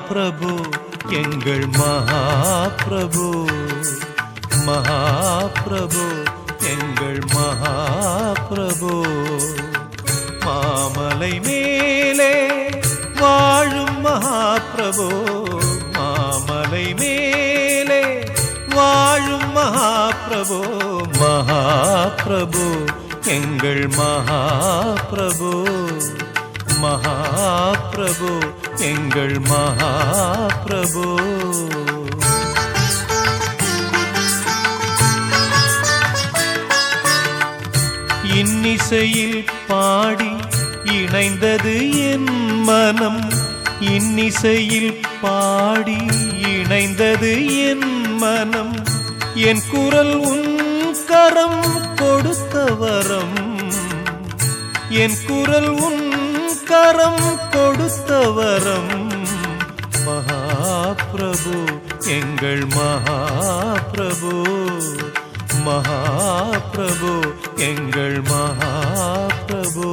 மகாபிரபு எங்கள் மகாபிரபு, மகாபிரபு எங்கள் மகாபிரபு. மாமலை மேலே வாழும் மகாபிரபு, மாமலை மேலே வாழும் மகாபிரபு, மகாபிரபு எங்கள் மகாபிரபு, மகாபிரபு எங்கள் மகாபிரபு. இன்னிசையில் பாடி இணைந்தது என் மனம், இன்னிசையில் பாடி இணைந்தது என் மனம். என் குரல் உன் கரம் கொடுத்த வரம், என் குரல் உன் கரம் கொடுத்த வரம். மகாபிரபு எங்கள் மகாபிரபு, மகாபிரபு எங்கள் மகாபிரபு.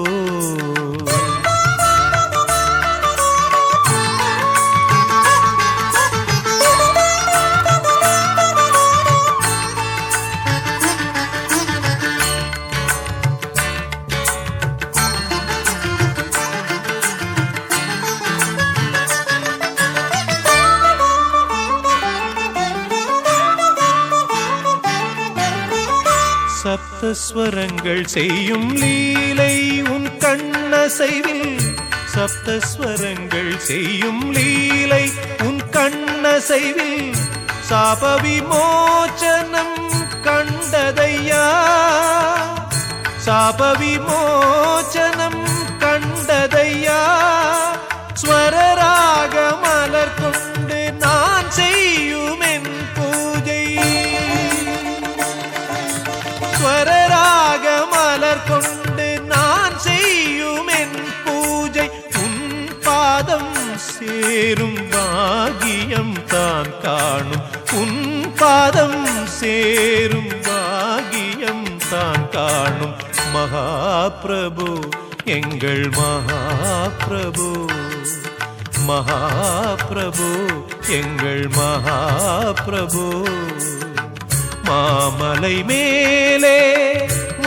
சப்தஸ்வரங்கள் செய்யும் லீலை உன் கண்ணசைவில், சப்தஸ்வரங்கள் செய்யும் லீலை உன் கண்ணசைவில். சாப விமோசனம் கண்டதையா, சாப விமோசனம் கண்டதையா. ஸ்வரராக மலர் கொண்டு நான் செய்யும் என் பூஜை, ஸ்வரராக மலர் கொண்டு நான் செய்யும் என் பூஜை. உன் பாதம் சேரும் பாகியம் தான் காணும், உன் பாதம் சேரும் பாகியம் தான் காணும். மகாபிரபு எங்கள் மகாபிரபு, மகாபிரபு எங்கள் மகாபிரபு. மாமலை மேலே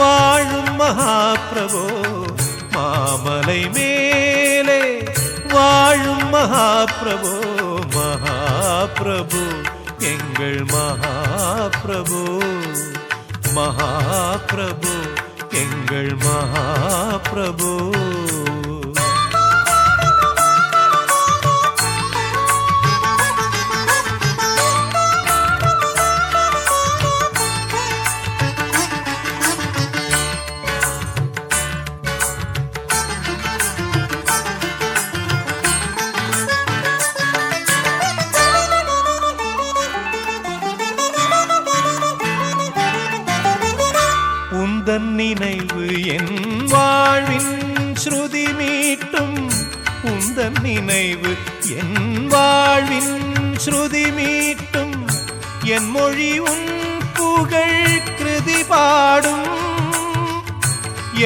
வாழும் மகாபிரபு, மாமலை மேலே வாழும் மகாபிரபு, மகாபிரபு எங்கள் மகாபிரபு, மகாபிரபு எங்கள் மகாபிரபு. உந்தன் நினைவு என் வாழ்வின் ஸ்ருதி மீட்டும், உந்தன் நினைவு என் வாழ்வின் ஸ்ருதி மீட்டும். என் மொழி உன் புகழ் கிருதி பாடும்,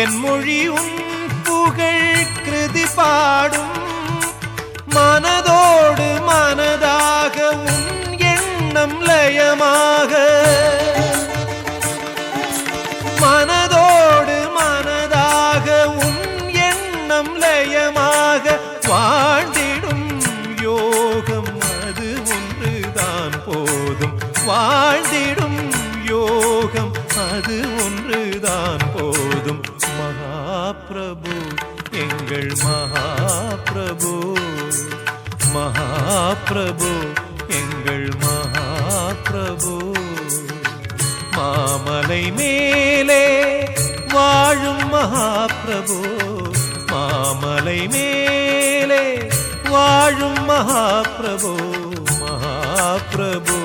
என் மொழி உன் புகழ் கிருதி பாடும். மனதோடு மனதாக உன் எண்ணம் லயமாக, மனதோடு மனதாக உன் எண்ணம் லயமாக. வாழ்ந்திடும் யோகம் அது ஒன்றுதான் போதும், வாழ்ந்திடும் யோகம் அது ஒன்றுதான் போதும். மகாபிரபு எங்கள் மகாபிரபு, மகாபிரபு எங்கள் மகாபிரபு. மாமலை மேலே வாழும் மகாபிரபு, மாமலை மேலே வாழும் மகாபிரபு, மகாபிரபு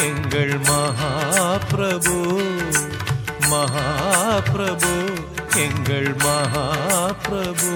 எங்கள் மகாபிரபு, மகாபிரபு எங்கள் மகாபிரபு.